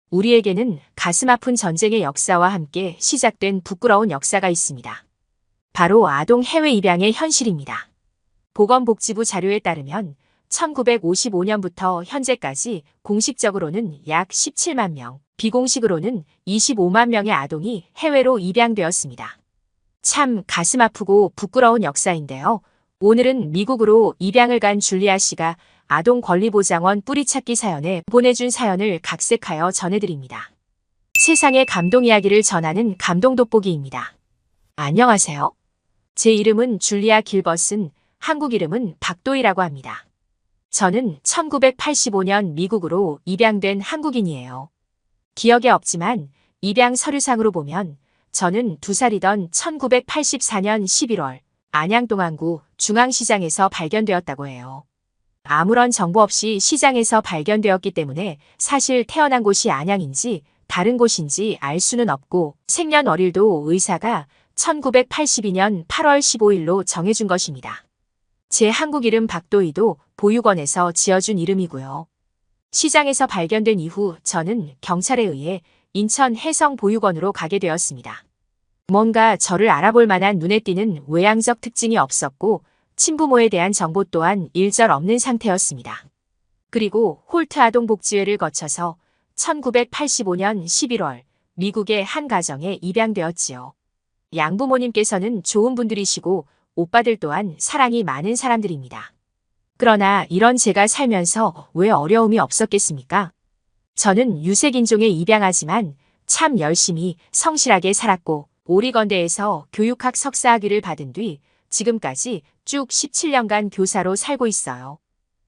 우리에게는 가슴 아픈 전쟁의 역사와 함께 시작된 부끄러운 역사가 있습니다. 바로 아동 해외 입양의 현실입니다. 보건복지부 자료에 따르면 1955년부터 현재까지 공식적으로는 약 17만 명, 비공식으로는 25만 명의 아동이 해외로 입양되었습니다. 참 가슴 아프고 부끄러운 역사인데요. 오늘은 미국으로 입양을 간 줄리아 씨가 아동권리보장원 뿌리찾기 사연에 보내준 사연을 각색하여 전해드립니다. 세상의 감동 이야기를 전하는 감동 돋보기입니다. 안녕하세요. 제 이름은 줄리아 길벗은 한국 이름은 박도희라고 합니다. 저는 1985년 미국으로 입양된 한국인이에요. 기억에 없지만 입양 서류상으로 보면 저는 2살이던 1984년 11월 안양동안구 중앙시장에서 발견되었다고 해요. 아무런 정보 없이 시장에서 발견되었기 때문에 사실 태어난 곳이 안양인지 다른 곳인지 알 수는 없고 생년월일도 의사가 1982년 8월 15일로 정해준 것입니다. 제 한국 이름 박도희도 보육원에서 지어준 이름이고요. 시장에서 발견된 이후 저는 경찰에 의해 인천 해성보육원으로 가게 되었습니다. 뭔가 저를 알아볼 만한 눈에 띄는 외향적 특징이 없었고 친부모에 대한 정보 또한 일절 없는 상태였습니다. 그리고 홀트 아동복지회를 거쳐서 1985년 11월 미국의 한 가정에 입양되었지요. 양부모님께서는 좋은 분들이시고 오빠들 또한 사랑이 많은 사람들입니다. 그러나 이런 제가 살면서 왜 어려움이 없었겠습니까? 저는 유색인종에 입양하지만 참 열심히 성실하게 살았고 오리건대에서 교육학 석사학위를 받은 뒤 지금까지 쭉 17년간 교사로 살고 있어요.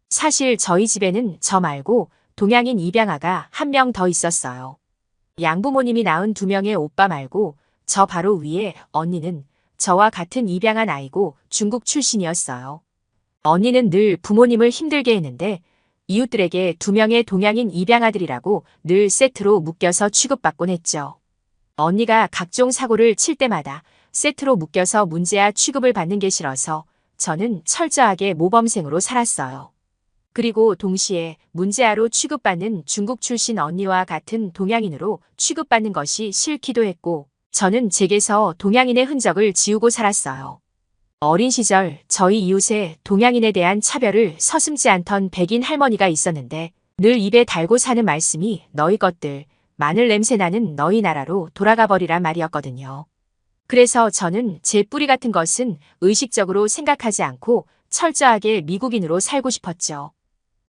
사실 저희 집에는 저 말고 동양인 입양아가 한 명 더 있었어요. 양부모님이 낳은 2명의 오빠 말고 저 바로 위에 언니는 저와 같은 입양한 아이고 중국 출신이었어요. 언니는 늘 부모님을 힘들게 했는데 이웃들에게 2명의 동양인 입양아들이라고 늘 세트로 묶여서 취급받곤 했죠. 언니가 각종 사고를 칠 때마다 세트로 묶여서 문제아 취급을 받는 게 싫어서 저는 철저하게 모범생으로 살았어요. 그리고 동시에 문제아로 취급받는 중국 출신 언니와 같은 동양인으로 취급받는 것이 싫기도 했고 저는 제게서 동양인의 흔적을 지우고 살았어요. 어린 시절 저희 이웃에 동양인에 대한 차별을 서슴지 않던 백인 할머니가 있었는데 늘 입에 달고 사는 말씀이 너희 것들 마늘 냄새 나는 너희 나라로 돌아가 버리란 말이었거든요. 그래서 저는 제 뿌리 같은 것은 의식적으로 생각하지 않고 철저하게 미국인으로 살고 싶었죠.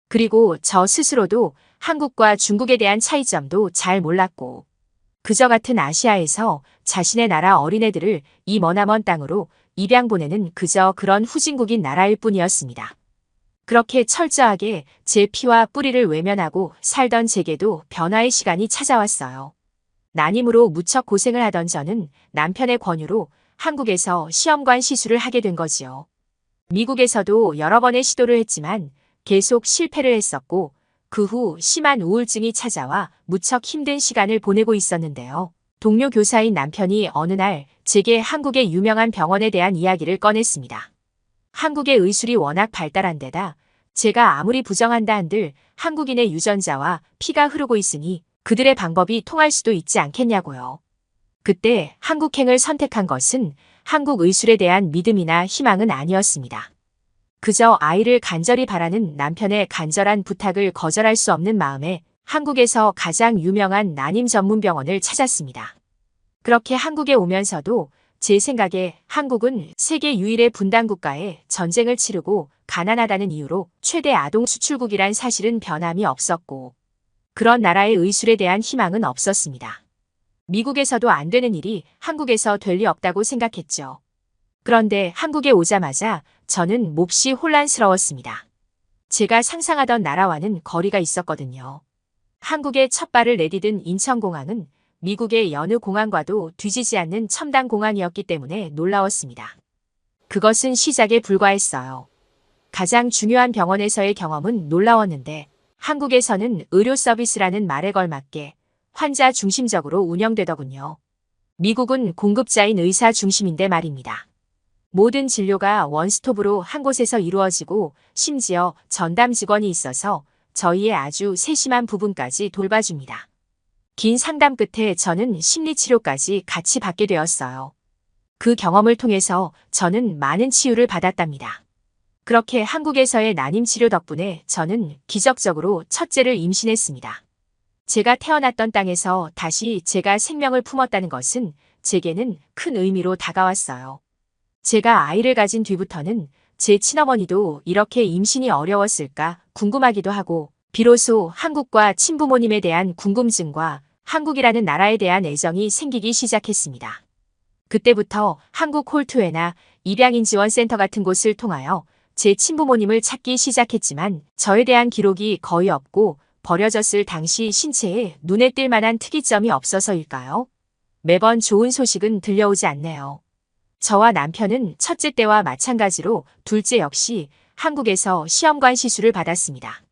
그리고 저 스스로도 한국과 중국에 대한 차이점도 잘 몰랐고 그저 같은 아시아에서 자신의 나라 어린애들을 이 머나먼 땅으로 입양 보내는 그저 그런 후진국인 나라일 뿐이었습니다. 그렇게 철저하게 제 피와 뿌리를 외면하고 살던 제게도 변화의 시간이 찾아왔어요. 난임으로 무척 고생을 하던 저는 남편의 권유로 한국에서 시험관 시술을 하게 된 거지요. 미국에서도 여러 번의 시도를 했지만 계속 실패를 했었고 그 후 심한 우울증이 찾아와 무척 힘든 시간을 보내고 있었는데요. 동료 교사인 남편이 어느 날 제게 한국의 유명한 병원에 대한 이야기를 꺼냈습니다. 한국의 의술이 워낙 발달한 데다 제가 아무리 부정한다 한들 한국인의 유전자와 피가 흐르고 있으니 그들의 방법이 통할 수도 있지 않겠냐고요. 그때 한국행을 선택한 것은 한국 의술에 대한 믿음이나 희망은 아니었습니다. 그저 아이를 간절히 바라는 남편의 간절한 부탁을 거절할 수 없는 마음에 한국에서 가장 유명한 난임 전문 병원을 찾았습니다. 그렇게 한국에 오면서도 제 생각에 한국은 세계 유일의 분단 국가에 전쟁을 치르고 가난하다는 이유로 최대 아동 수출국이란 사실은 변함이 없었고 그런 나라의 의술에 대한 희망은 없었습니다. 미국에서도 안 되는 일이 한국에서 될 리 없다고 생각했죠. 그런데 한국에 오자마자 저는 몹시 혼란스러웠습니다. 제가 상상하던 나라와는 거리가 있었거든요. 한국에 첫 발을 내디딘 인천공항은 미국의 여느 공항과도 뒤지지 않는 첨단 공항이었기 때문에 놀라웠습니다. 그것은 시작에 불과했어요. 가장 중요한 병원에서의 경험은 놀라웠는데 한국에서는 의료 서비스라는 말에 걸맞게 환자 중심적으로 운영되더군요. 미국은 공급자인 의사 중심인데 말입니다. 모든 진료가 원스톱으로 한 곳에서 이루어지고 심지어 전담 직원이 있어서 저희의 아주 세심한 부분까지 돌봐줍니다. 긴 상담 끝에 저는 심리치료까지 같이 받게 되었어요. 그 경험을 통해서 저는 많은 치유를 받았답니다. 그렇게 한국에서의 난임치료 덕분에 저는 기적적으로 첫째를 임신했습니다. 제가 태어났던 땅에서 다시 제가 생명을 품었다는 것은 제게는 큰 의미로 다가왔어요. 제가 아이를 가진 뒤부터는 제 친어머니도 이렇게 임신이 어려웠을까 궁금하기도 하고 비로소 한국과 친부모님에 대한 궁금증과 한국이라는 나라에 대한 애정이 생기기 시작했습니다. 그때부터 한국 홀투회나 입양인지원센터 같은 곳을 통하여 제 친부모님을 찾기 시작했지만 저에 대한 기록이 거의 없고 버려졌을 당시 신체에 눈에 띌 만한 특이점이 없어서일까요? 매번 좋은 소식은 들려오지 않네요. 저와 남편은 첫째 때와 마찬가지로 둘째 역시 한국에서 시험관 시술을 받았습니다.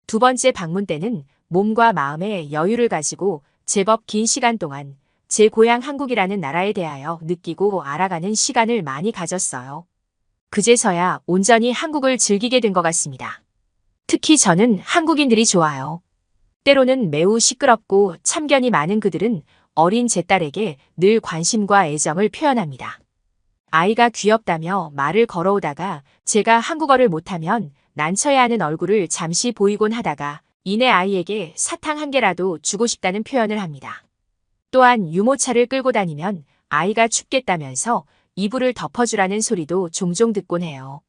두 번째 방문 때는 몸과 마음의 여유를 가지고 제법 긴 시간 동안 제 고향 한국이라는 나라에 대하여 느끼고 알아가는 시간을 많이 가졌어요. 그제서야 온전히 한국을 즐기게 된 것 같습니다. 특히 저는 한국인들이 좋아요. 때로는 매우 시끄럽고 참견이 많은 그들은 어린 제 딸에게 늘 관심과 애정을 표현합니다. 아이가 귀엽다며 말을 걸어오다가 제가 한국어를 못하면 난처해 하는 얼굴을 잠시 보이곤 하다가 이내 아이에게 사탕 한 개라도 주고 싶다는 표현을 합니다. 또한 유모차를 끌고 다니면 아이가 춥겠다면서 이불을 덮어주라는 소리도 종종 듣곤 해요.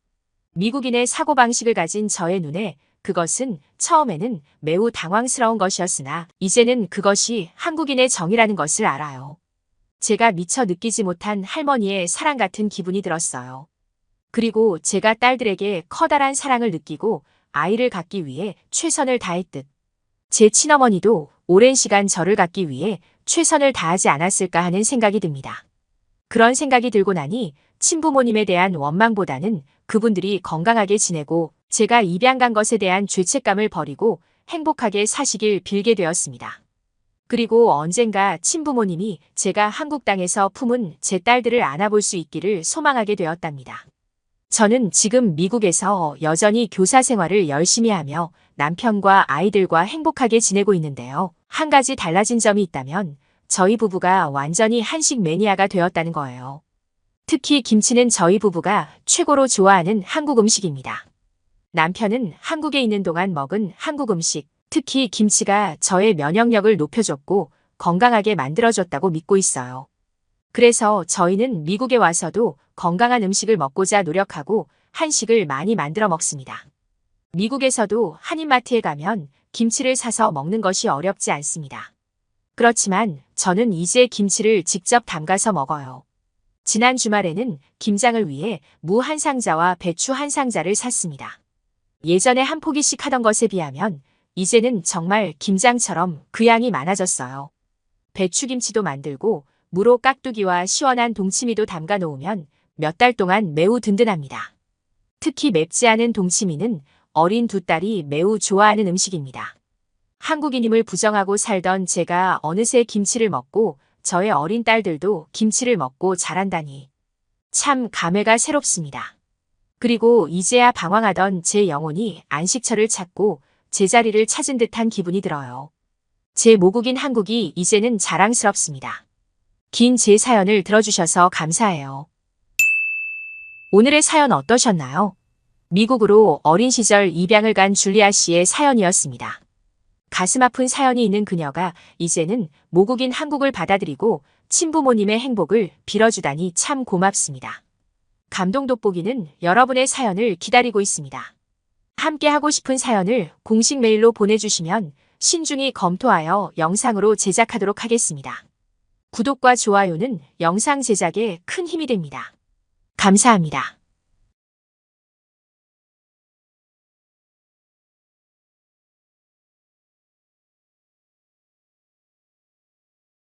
미국인의 사고방식을 가진 저의 눈에 그것은 처음에는 매우 당황스러운 것이었으나 이제는 그것이 한국인의 정이라는 것을 알아요. 제가 미처 느끼지 못한 할머니의 사랑 같은 기분이 들었어요. 그리고 제가 딸들에게 커다란 사랑을 느끼고 아이를 갖기 위해 최선을 다했듯 제 친어머니도 오랜 시간 저를 갖기 위해 최선을 다하지 않았을까 하는 생각이 듭니다. 그런 생각이 들고 나니 친부모님에 대한 원망보다는 그분들이 건강하게 지내고 제가 입양 간 것에 대한 죄책감을 버리고 행복하게 사시길 빌게 되었습니다. 그리고 언젠가 친부모님이 제가 한국 땅에서 품은 제 딸들을 안아볼 수 있기를 소망하게 되었답니다. 저는 지금 미국에서 여전히 교사 생활을 열심히 하며 남편과 아이들과 행복하게 지내고 있는데요. 한 가지 달라진 점이 있다면 저희 부부가 완전히 한식 매니아가 되었다는 거예요. 특히 김치는 저희 부부가 최고로 좋아하는 한국 음식입니다. 남편은 한국에 있는 동안 먹은 한국 음식, 특히 김치가 저의 면역력을 높여줬고 건강하게 만들어줬다고 믿고 있어요. 그래서 저희는 미국에 와서도 건강한 음식을 먹고자 노력하고 한식을 많이 만들어 먹습니다. 미국에서도 한인마트에 가면 김치를 사서 먹는 것이 어렵지 않습니다. 그렇지만 저는 이제 김치를 직접 담가서 먹어요. 지난 주말에는 김장을 위해 무 한 상자와 배추 한 상자를 샀습니다. 예전에 한 포기씩 하던 것에 비하면 이제는 정말 김장처럼 그 양이 많아졌어요. 배추김치도 만들고 무로 깍두기와 시원한 동치미도 담가 놓으면 몇 달 동안 매우 든든합니다. 특히 맵지 않은 동치미는 어린 두 딸이 매우 좋아하는 음식입니다. 한국인임을 부정하고 살던 제가 어느새 김치를 먹고 저의 어린 딸들도 김치를 먹고 자란다니 참 감회가 새롭습니다. 그리고 이제야 방황하던 제 영혼이 안식처를 찾고 제자리를 찾은 듯한 기분이 들어요. 제 모국인 한국이 이제는 자랑스럽습니다. 긴 제 사연을 들어주셔서 감사해요. 오늘의 사연 어떠셨나요? 미국으로 어린 시절 입양을 간 줄리아 씨의 사연이었습니다. 가슴 아픈 사연이 있는 그녀가 이제는 모국인 한국을 받아들이고 친부모님의 행복을 빌어주다니 참 고맙습니다. 감동 돋보기는 여러분의 사연을 기다리고 있습니다. 함께 하고 싶은 사연을 공식 메일로 보내주시면 신중히 검토하여 영상으로 제작하도록 하겠습니다. 구독과 좋아요는 영상 제작에 큰 힘이 됩니다. 감사합니다.